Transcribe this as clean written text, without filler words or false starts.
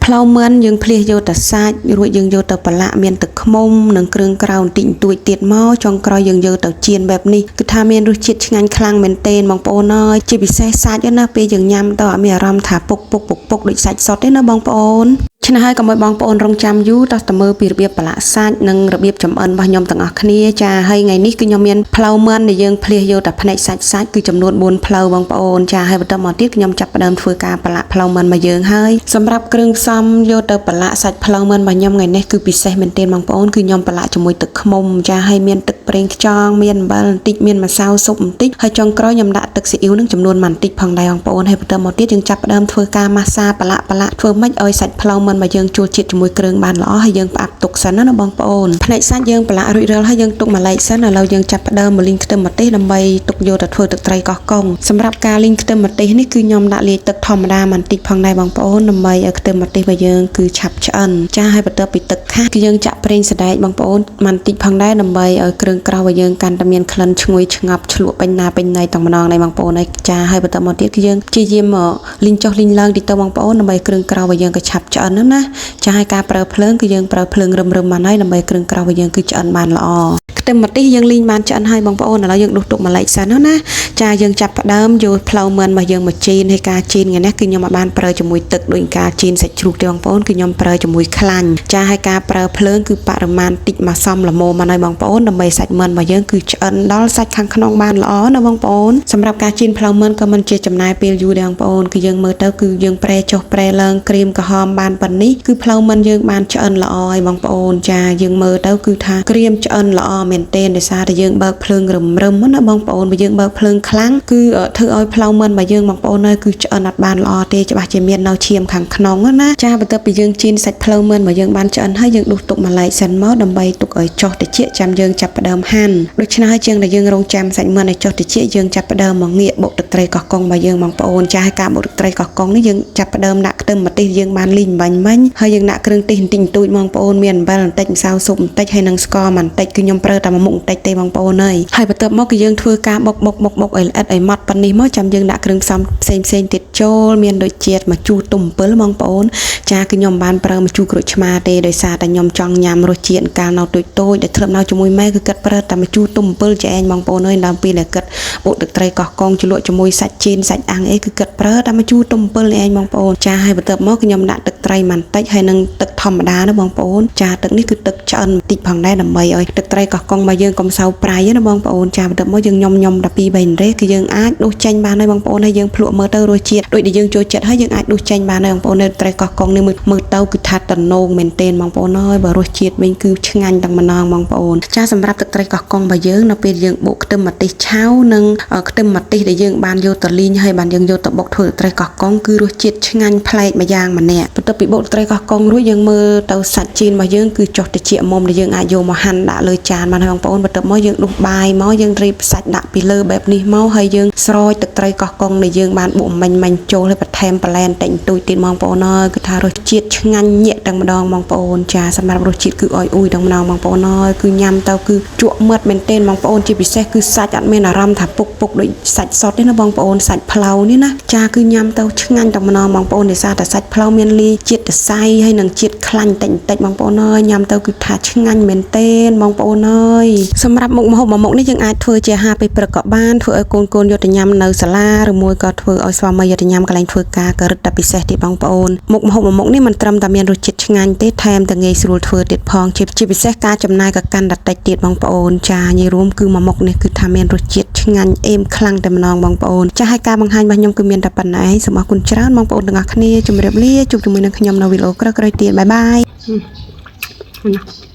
ផ្លូវមិនយើងភ្លៀសយកតែសាច់រួចយើងយកទៅប្រឡាក់មានទឹកខ្មុំនិងគ្រឿងក្រៅបន្តិចបន្តួចទៀតមកចុងក្រោយយើងយកទៅចៀនបែបនេះគឺថាមានរសជាតិឆ្ងាញ់ខ្លាំងមែនទែនបងប្អូនអើយជាពិសេសសាច់ណាពេលយើងញ៉ាំទៅអត់មានអារម្មណ៍ថាពុកដូចសាច់សុទ្ធទេណាបងប្អូនឆ្នេះហើយកុំឲ្យបងប្អូនរងចាំយូរតោះតើមើលពីរបៀបប្រឡាក់សាច់និងរបៀបចម្អិនរបស់ខ្ញុំទាំងអស់គ្នាចាហើយថ្ងៃនេះគឺខ្ញុំមានផ្លូវមិនដែលយើងភ្លៀសយកតែផ្នែកសាច់គឺចំនួន4ផ្លូវបងប្អូនចាហើយបន្តមកទៀតខ្ញុំចាប់ផ្ដើមធ្វើការប្រឡាក់ផ្លូវមិនមកយើងហើយសម្រាប់គ្រឿងផ្សំយកទៅប្រឡាក់សាច់ផ្លូវមិនរបស់ខ្ញុំថ្ងៃនេះគឺពិសេសមែនទែនបងប្អូនគឺខ្ញុំប្រឡាក់ជាមួយទឹកខ្មុំចាហើយមានទឹកប្រេងខ្យងមានអំបិលបន្តិចមានម្សៅស៊ុបបន្តិចហើយចុងក្រោយខ្ញុំដាក់ទឹកស៊ីអ៊ីវនឹងចំនួនបន្តិចផងដែរបងប្អូនហើយបន្តមកទៀតយើងចាប់ផ្ដើមធ្វើការម៉ាស្សាប្រឡាក់ធ្វើម៉េចឲ្យសាច់ផ្លូវមិនមកយើងចូលជាតិជាមួយគ្រឿងបានល្អហើយយើងផ្អាប់ទុកសិនណាបងប្អូនផ្នែកសាច់យើងប្រឡាក់រួចរាល់ហើយយើងទុកមួយឡែកសិនឥឡូវយើងចាប់ផ្ដើមមកលីងខ្ទឹមម្ទេសដើម្បីទុកយកទៅធ្វើទឹកត្រីកោះកុងសម្រាប់ការលីងខ្ទឹមម្ទេសនេះគឺខ្ញុំដាក់លាយទឹកធម្មតាបន្តិចផងដែរបងប្អូនដើម្បីឲ្យខ្ទឹមម្ទេសរបស់យើងគឺឆាប់ឆ្អិនចាហើយបន្ទាប់ពីទឹកខាស់គឺយើងចាក់ប្រេងសណ្ដែកបងប្អូនបន្តិចផងដែរដើម្បីឲ្យគ្រឿងក្រៅរបស់យើងកាន់តែមានក្លិនឈ្ងុយឆ្ងប់ឆ្លក់ពេញណាពេញណៃទាំងម្ដងដែរបងប្អូនហើយចាហើយបន្តមកទៀតគឺយើងព្យាយាមលីងចុះលីងឡើងតិចទៅបងប្អូនដើម្បីគ្រឿងក្រៅរបស់យើងក៏ឆាប់ឆ្អិនណាចាហើយការប្រើភ្លើងគឺយើងប្រើភ្លើងរឹមបានហើយដើម្បីគ្រឿងក្រៅរបស់យើងគឺឆ្អិនបានល្អខ្ទឹមម្ទេសយើងលីងបានឆ្អិនហើយបងប្អូនឥឡូវយើងដុសទុកមួយឡែកសិនណាចាយើងចាប់ផ្ដើមយកផ្លូវមិនរបស់យើងមកជីនហើយការជីនថ្ងៃនេះគឺខ្ញុំអត់បានប្រើជាមួយទឹកដូចការជីនសាច់ជ្រូកទេបងប្អូនគឺខ្ញុំប្រើជាមួយខ្លាញ់ចាហើយការប្រើភ្លើងគឺបរិមាណតិចមកសមល្មមមកហើយបងប្អូនដើម្បីសាច់មិនរបស់យើងគឺឆ្អិនដល់សាច់ខាងក្នុងបានល្អណាបងប្អូនសម្រាប់ការជីនផ្លូវមិនក៏មិនជាចំណាយពេលយូរដែរបងប្អូនគឺយើងមើលទៅគឺយើងប្រែចុះប្រែឡើងក្រៀមក្រហមបានប៉ុណ្នេះគឺផ្លូវមិនយើងបានឆ្អិនល្អហើយបងប្អូនចាយើងមើលទៅគឺថាក្រៀមឆ្អិនល្អមែនទែនដោយសារតែយើងបើកភ្លើងរឹមណាបងប្អូនបើយើងបើកភ្លើងខ្លាំងគឺធ្វើឲ្យផ្លូវមិនរបស់យើងបងប្អូនហើយគឺឆ្អិនអត់បានល្អទេច្បាស់ជាមាននៅឈាមខាងក្នុងណាចាបន្ទាប់ពីយើងជីនសាច់ផ្លូវមិនរបស់យើងបានឆ្អិនហើយយើងដុសទុកមួយឡែកសិនមកដើម្បីទុកឲ្យចុះត្រជាក់ចាំយើងចាប់ផ្ដើមហាន់ដូច្នេះហើយជាងដែលយើងរងចាំសាច់មិនឲ្យចុះត្រជាក់យើងចាប់ផ្ដើមមកងាកបុកទឹកត្រីកោះកុងរបស់យើងបងប្អូនចាហើយការបុកទឹកត្រីកោះកុងនេះយើងចាប់ផ្ដើមដាក់ខ្ទឹមម្ទេសយើងបានលីងបាញ់មិញហើយយើងដាក់គ្រឿងទេសបន្តិចបន្តួចបងប្អូនមានអំបិលបន្តិចម្សៅស៊ុបបន្តិចហើយនិងស្ករបន្តិចគឺខ្ញុំប្រើតែមួយមុខបន្តិចទេបងប្អូនហើយបន្ទាប់មកគឺយើងធ្វើការបុកឲ្យល្អិតឲ្យម៉ត់ប៉ុណ្នេះមកចាំយើងដាក់គ្រឿងផ្សំផ្សេងទៀតចូលមានដូចជាម្ជូរទុំអំពិលបងប្អូនចាគឺខ្ញុំបានប្រើម្ជូរក្រូចឆ្មាទេដោយសារតែខ្ញុំចង់ញ៉ាំរសជាតិកាលនៅតូចដែលធ្លាប់នៅជាមួយម៉ែគឺគាត់ប្រើតែម្ជូរទុំអំពិលចែងបងប្អូនដល់ពេលដែលគាត់បុកទឹកត្រីកោះកុងជ្រលក់ជាមួយសាច់ជៀនសាច់អាំងអីគឺគាត់ប្រើតែម្ជូរទុំអំពិលនេះឯងបងប្អូនចាហើយបន្ទាប់មកខ្ញុំដាក់ទឹកត្រីបន្តិចហើយនឹងទឹកធម្មតាណាបងប្អូនចាទឹកនេះគឺទឹកឆ្អិនបន្តិចផងដែរដើម្បីឲ្យទឹកត្រីកោះកុងរបស់យើងកុំសូវប្រៃណាបងប្អូនចាបន្ទាប់មកយើងញ៉ុំ12 3រេគឺយើងអាចដួសចេញបានហើយបងប្អូនហើយយើងភ្លក់មើលទៅរសជាតិដូចដែលយើងចូលចិត្តហើយយើងអាចដួសចេញបានហើយបងប្អូននៅត្រីកោះកុងនេះមើលទៅគឺថាតំណងមែនទែនបងប្អូនហើយបើរសជាតិវិញគឺឆ្ងាញ់ទាំងម្ដងបងប្អូនចាសម្រាប់ទឹកត្រីកោះកុងរបស់យើងនៅពេលយើងបុកខ្ទឹមម្ទេសឆៅនិងខ្ទឹមម្ទេសដែលយើងបានយកទៅលីងហើយបានយើងយកទៅបុកធ្វើទឹកត្រីកោះកុងគឺរសជាតិឆ្ងាញ់ប្លែកម្យ៉ាងម្នាក់បន្ទាប់ពីបុកទឹកត្រីកោះកុងរួចយើងមើលទៅសាច់ជៀនរបស់យើងគឺចុះត្រជាក់មុំដែលយើងអាចយកមកហាន់ដាក់លើចានបានហើយបងប្អូនបន្ទាប់មកយើងដុសបាយមកយើងរៀបសាច់ដាក់ពីលើបែបនេះមកហើយយើងស្រោចទឹកត្រីកោះកុងដែលយើងបានបុកមិញចូលហើយបន្ថែមបន្លែបន្តិចបន្តួចទៀតបងប្អូនអើយគឺថារសជាតិឆ្ងាញ់ញាក់ទាំងម្ដងបងប្អូនចាសម្រាប់រសជាតិគឺអុយទាំងម្ដងបងប្អូនអើយគឺញ៉ាំទៅគឺជក់មាត់មែនទែនបងប្អូនជាពិសេសគឺសាច់អត់មានអារម្មណ៍ថាពុកដូចសាច់សុទ្ធទេណាបងប្អូនសាច់ផ្លៅនេះណាចាគឺញ៉ាំទៅឆ្ងាញ់ទាំងម្ដងបងប្អូនដោយសារតែសាច់ផ្លៅមានលាយជាតិសរសៃហើយនិងជាតិខ្លាញ់តិចបងប្អូនអើយញ៉ាំទៅគឺថាឆ្ងាញ់មែនទែនបងប្អូនអើយសម្រាប់មុខម្ហូបមួយមុខនេះយើងអាចធ្វើជាអាហារពេលព្រឹកក៏បានធ្វើឲ្យកូនយកទៅញ៉ាំនៅសាលាឬមួយក៏ធ្វើឲ្យស្វាមីយកទៅញ៉ាំកន្លែងធ្វើការក៏រឹតតែពិសេសទៀតបងប្អូនមុខម្ហូបមួយមុខនេះមិនត្រឹមតែមានរសជាតិឆ្ងាញ់ទេថែមទាំងងាយស្រួលធ្វើទៀតផងជាពិសេសការចំណាយក៏កាន់តែតិចទៀតបងប្អូនចានិយាយរួមគឺមួយមុខនេះគឺថាមានរសជាតិឆ្ងាញ់អេមខ្លាំងតែម្ដងបងប្អូនចាហើយការបង្ហាញរបស់ខ្ញុំគឺមានតែប៉ុណ្ណេះសូមអរគុណច្រើនបងប្អូនទាំងអស់គ្នាជម្រាបលាជួបជាមួយនឹងខ្ញុំនៅវីដេអូក្រោយៗទៀតបាយបាយ